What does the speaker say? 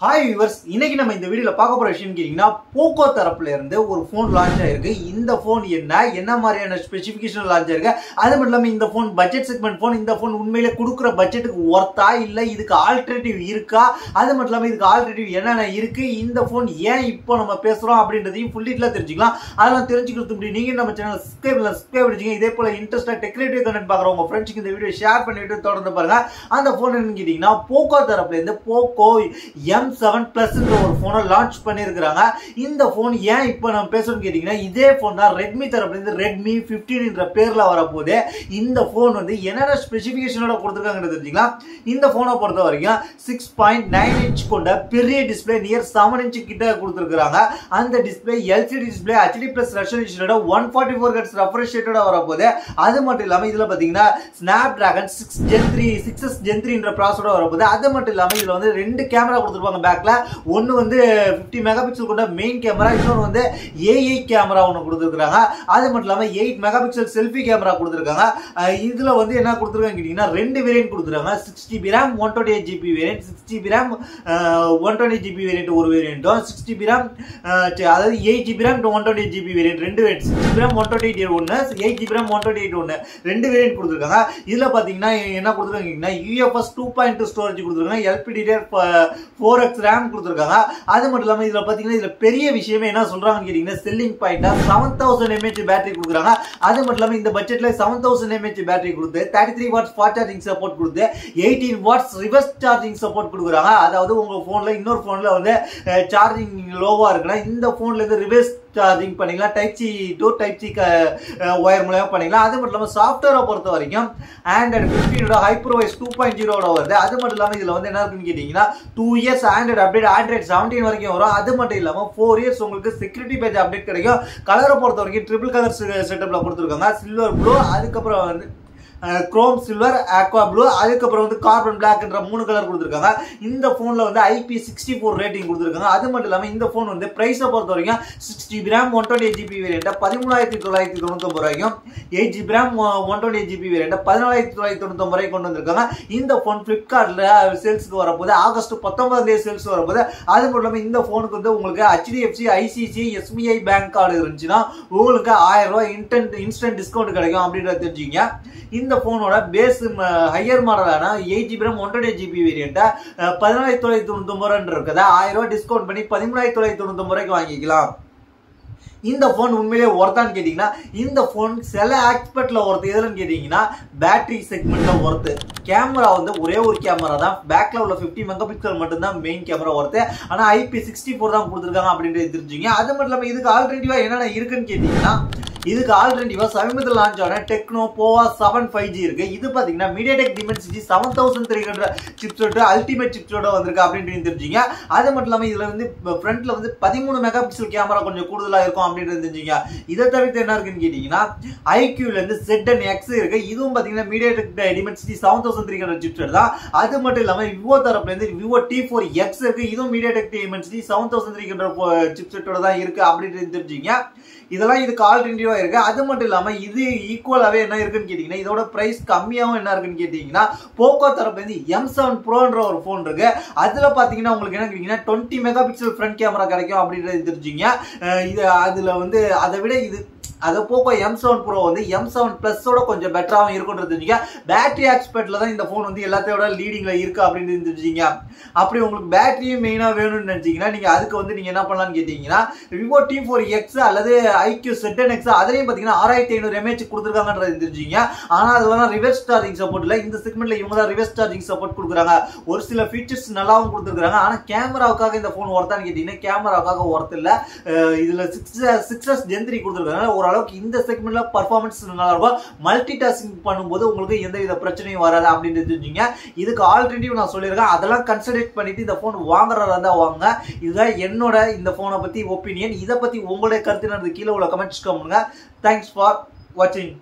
Hi viewers, இன்னைக்கு நம்ம இந்த வீடியோல பார்க்க போற விஷயம் கேட்டீங்கன்னா, போக்கோ தரப்புல இருந்து ஒரு போன் லான்ச் ஆயிருக்கு. இந்த போன் என்ன மாதிரியான ஸ்பெசிபிகேஷன் லான்ச் ஆயிருக்கு, அது மட்டும் இல்லாம இந்த போன் பட்ஜெட் செக்மெண்ட் போன். இந்த போன் உண்மையிலே கொடுக்குற பட்ஜெட்டுக்கு ஒர்த்தா இல்ல இதுக்கு ஆல்டர்னேட்டிவ் இருக்கா, அது மட்டும் இல்லாம இதுக்கு ஆல்டர்னேட்டிவ் என்னென்ன இருக்கு, இந்த போன் ஏன் இப்போ நம்ம பேசுறோம் அப்படின்றதையும் ஃபுல் டீட்டெயிலா தெரிஞ்சுக்கலாம். அதெல்லாம் தெரிஞ்சுக்கிறது முடியும். நீங்க நம்ம சேனல் சப்ஸ்கிரைப் பண்ணிங்க. இதே போல இன்ட்ரெஸ்டா டெக்னிக்கல் கண்டென்ட் பாக்குற உங்க ஃப்ரெண்ட்ஸ்க்கு இந்த வீடியோ ஷேர் பண்ணிட்டு தொடர்ந்து பாருங்க. அந்த போன் என்னன்னு கேட்டீங்கன்னா, போக்கோ தரப்புல இருந்து போக்கோ M7 Plus ஒரு போனை லான்ச் பண்ணிருக்காங்க. இந்த போன் ஏன் இப்போ நம்ம பேசணும்னு கேட்டீங்கன்னா, இதே போன் தான் ரெட்மி தரப்புல இருந்து ரெட்மி 15 என்ற பேர்ல வரப்போது. இந்த போன் என்னென்ன ஸ்பெசிபிகேஷனோட கொடுத்திருக்காங்கன்னு தெரிஞ்சுக்கலாம். இந்த போனை பொறுத்த வரைக்கும் 6.9 இன்ச் கொண்ட பெரிய டிஸ்பிளே நியர் 7 இன்ச் கிட்ட கொடுத்திருக்காங்க. அந்த டிஸ்பிளே LCD டிஸ்பிளே HD+ ரெசல்யூஷனோட 144 Hz ரெஃப்ரெஷ் ரேட்டோட வரப்போது. அது மட்டும் இல்லாம இதுல பாத்தீங்கன்னா Snapdragon 6S Gen 3 என்ற ப்ராசஸரோட வரப்போது. அது மட்டும் இல்லாம இதுல ரெண்டு கேமரா கொடுத்திருப்பாங்க. பேக்ல ஒன்னு 50 மெகா பிக்சல் கொண்ட மெயின் கேமரா, இன்னொரு AI கேமரா ஒன்னு கொடுத்திருக்காங்க. அது மட்டும் இல்லாம 8 மெகா பிக்சல் செல்ஃபி கேமரா கொடுத்திருக்காங்க. இதுல என்ன கொடுத்திருக்காங்க கேட்டீங்கன்னா, ரெண்டு வேரியன்ட் கொடுத்திருக்காங்க. 6GB RAM 128GB variant, 6GB RAM 120GB variant ஒரு வேரியன்ட்டும், 6GB RAM அதாவது 8GB RAM 128GB வேரியன்ட் ரெண்டு வேரியன்ட், 6GB RAM 128 ஒன்னு, 8GB RAM 128 ஒன்னு, ரெண்டு வேரியன்ட் கொடுத்திருக்காங்க. இதுல பாத்தீங்கன்னா என்ன கொடுத்திருக்காங்க, UFS 2.2 ஸ்டோரேஜ் கொடுத்திருக்காங்க, LPDDR4X RAM கொடுத்திருக்காங்க. அது மட்டும் இல்லாம இதுல பாத்தீங்கன்னா, இதுல பெரிய விஷயமே என்ன சொல்றாங்கன்னு கேட்டீங்கன்னா, செல்லிங் பாயிண்டா 7000 mAh பேட்டரி கொடுக்குறாங்க. அது மட்டும் இல்லாம இந்த பட்ஜெட்ல 7000 mAh பேட்டரி கொடுத்து 33 வாட்ஸ் ஃபாஸ்ட் சார்ஜிங் சப்போர்ட் கொடுத்து 18 வாட்ஸ் ரிவர்ஸ் சார்ஜிங் சப்போர்ட் கொடுக்குறாங்க. அதாவது உங்க போன்ல இன்னொரு போன்ல சார்ஜிங் லோவா இருக்குன்னா இந்த போன்ல இருந்து ரிவர்ஸ் சார்ஜிங் பண்ணிக்கலாம். Type C to type C wire மூலமா பண்ணிக்கலாம். அது மட்டும் இல்லாம சாஃப்ட்வேரை பொறுத்த வரைக்கும் Android 15 HyperOS 2.0 வருது. அது மட்டும் இல்லாம இதுல என்ன இருக்குன்னு கேட்டீங்கன்னா, 2 years Android அப்டேட் Android 17 வரைக்கும் வரும். அது மட்டும் இல்லாம 4 years உங்களுக்கு செக்யூரிட்டி பேட்ச் அப்டேட் கிடைக்கும். கலரை பொறுத்த வரைக்கும் ட்ரிபிள் கலர் செட்டப்ல கொடுத்துருக்காங்க. சில்வர் ப்ளூ, அதுக்கப்புறம் குரோம் சில்வர், ஆக்வா ப்ளூ, அதுக்கப்புறம் கார்பன் பிளாக் என்ற 3 கலர் கொடுத்திருக்காங்க. இந்த போன்ல IP64 ரேட்டிங் கொடுத்திருக்காங்க. அது மட்டும் இல்லாம இந்த போன் பிரைஸ பொறுத்த வரைக்கும் 6GB RAM 128GB வேரியன்ட் 13,999 ரூபாய்க்கும், 8GB RAM 128GB வேரியன்ட் 14,999 ரூபாய்க்கு கொண்டு வந்திருக்காங்க. இந்த போன் Flipkartல சேல்ஸ்க்கு வரப்போது. ஆகஸ்ட் 19 சேல்ஸ் வரப்போது. அது மட்டும் இல்லாம இந்த போனுக்கு உங்களுக்கு HDFC, ICICI, SBI bank card இருந்துச்சுன்னா உங்களுக்கு 1000 ரூபாய் இன்ஸ்டன்ட் டிஸ்கவுண்ட் கிடைக்கும் அப்படின்றத தெரிஞ்சுங்க. இந்த போனோட பேஸ் ஹையர் மாடலான 8GB RAM 128GB வேரியன்ட் 14,999 இருக்குது. 1000 ரூபாய் டிஸ்கவுண்ட் பண்ணி 13,999 ரூபாய்க்கு வாங்கிக்கலாம். இந்த போன் உண்மையிலே ஒர்த்தான்னு கேட்டீங்கன்னா, இந்த போன் சில ஆஸ்பெக்ட்ல ஒர்த்து. எதுன்னு கேட்டீங்கன்னா, பேட்டரி செக்மெண்ட்ல ஒர்த்து. கேமரா ஒரே ஒரு கேமரா தான், பேக்ல உள்ள 50 மெகா பிக்சல் மட்டும் தான் மெயின் கேமரா ஒர்த்து. ஆனா IP64 தான் கொடுத்திருக்காங்க அப்படின்றது தெரிஞ்சுங்க. அது மட்டும் இல்லாம இதுக்கு ஆல்டர்னேட்டிவா என்னென்ன இருக்குன்னு கேட்டீங்கன்னா, இதுக்கு ஆல்டர்னேட்டிவா சமீபத்தில் லான்ச் ஆன டெக்னோ போவா 7 5G இருக்கு. இது பாத்தீங்கன்னா MediaTek Dimensity 7300 சிப்செட் அல்டிமேட் சிப்செட்டோட வந்திருக்கு அப்படின்னு தெரிஞ்சுங்க. அது மட்டும் இல்லாம இதுல ஃப்ரண்ட்ல 13 மெகா பிக்சல் கேமரா கொஞ்சம் கூடுதலா இருக்கும் அப்படின்னு தெரிஞ்சுங்க. இதை தவிர்த்து என்ன இருக்குன்னு கேட்டீங்கன்னா, IQல இருந்து ZNX இருக்கு. இதுவும் பாத்தீங்கன்னா MediaTek Dimensity 7300 சிப்செட் தான். அது மட்டும் இல்லாம விவோ தரப்புல இருந்து Vivo T4X இருக்கு. இதுவும் MediaTek Dimensity 7300 சிப்செட்டோட தான் இருக்கு அப்படின்னு தெரிஞ்சுங்க. இதெல்லாம் இதுக்கு ஆல்டர்னேட்டிவா இருக்கு. அது மட்டும் இல்லாம இது ஈக்குவலாவே என்ன இருக்குன்னு கேட்டீங்கன்னா, இதோட பிரைஸ் கம்மியாவும் என்ன இருக்குன்னு கேட்டீங்கன்னா, போக்கோ தரப்புல இருந்து M7 Proன்ற ஒரு போன் இருக்கு. அதுல பாத்தீங்கன்னா உங்களுக்கு என்ன கேட்டீங்கன்னா 20 மெகா பிக்சல் ஃப்ரண்ட் கேமரா கிடைக்கும் அப்படின்றது தெரிஞ்சுங்க. இது அதுல அதை விட அது Poco M7 Pro M7 Plus ஓட கொஞ்சம் பெட்டராகவும் இருக்குன்றது தெரிஞ்சுங்க. பேட்டரி ஆஸ்பெக்ட்ல தான் இந்த போன் எல்லாத்தையோட லீடிங்ல இருக்கு அப்படின்னு தெரிஞ்சுங்க. அப்படி உங்களுக்கு பேட்டரியும் மெயினா வேணும்னு நினைச்சீங்கன்னா, நீங்க அதுக்கு நீங்க என்ன பண்ணலாம்னு கேட்டீங்கன்னா, Vivo T4X அல்லது IQ ZNX அதுலயும் பாத்தீங்கன்னா 6500 mAh கொடுத்திருக்காங்கன்றது தெரிஞ்சுங்க. ஆனா அதெல்லாம் ரிவர்ஸ் சார்ஜிங் சப்போர்ட் இல்ல. இந்த செக்மெண்ட்ல இவங்க தான் ரிவர்ஸ் சார்ஜிங் சப்போர்ட் கொடுக்குறாங்க. ஒரு சில ஃபீச்சர்ஸ் நல்லாவும் கொடுத்திருக்காங்க. ஆனா கேமராவுக்காக இந்த போன் ஒர்த்தான்னு கேட்டீங்கன்னா, கேமராவுக்காக ஒர்த் இல்ல. இதுல 6S Gen 3 கொடுத்திருக்காங்க. ஓரளவுக்கு இந்த செக்மெண்ட்ல பெர்ஃபார்மன்ஸ் நல்லா இருக்கும். மல்டி டாஸ்கிங் பண்ணும்போது உங்களுக்கு எந்தவித பிரச்சனையும் வராது அப்படின்னு தெரிஞ்சுங்க. இதுக்கு ஆல்டர்னேட்டிவ் நான் சொல்லியிருக்கேன். அதெல்லாம் கன்சிடர் பண்ணிட்டு இந்த போன் வாங்குறதா இருந்தா வாங்க. இதுதான் என்னோட இந்த போனை பத்தி ஒப்பீனியன். இதை பத்தி உங்களுடைய கருத்து கீழே உள்ள கமெண்ட்ஸ் பண்ணுங்க. தேங்க்ஸ் ஃபார் வாட்சிங்.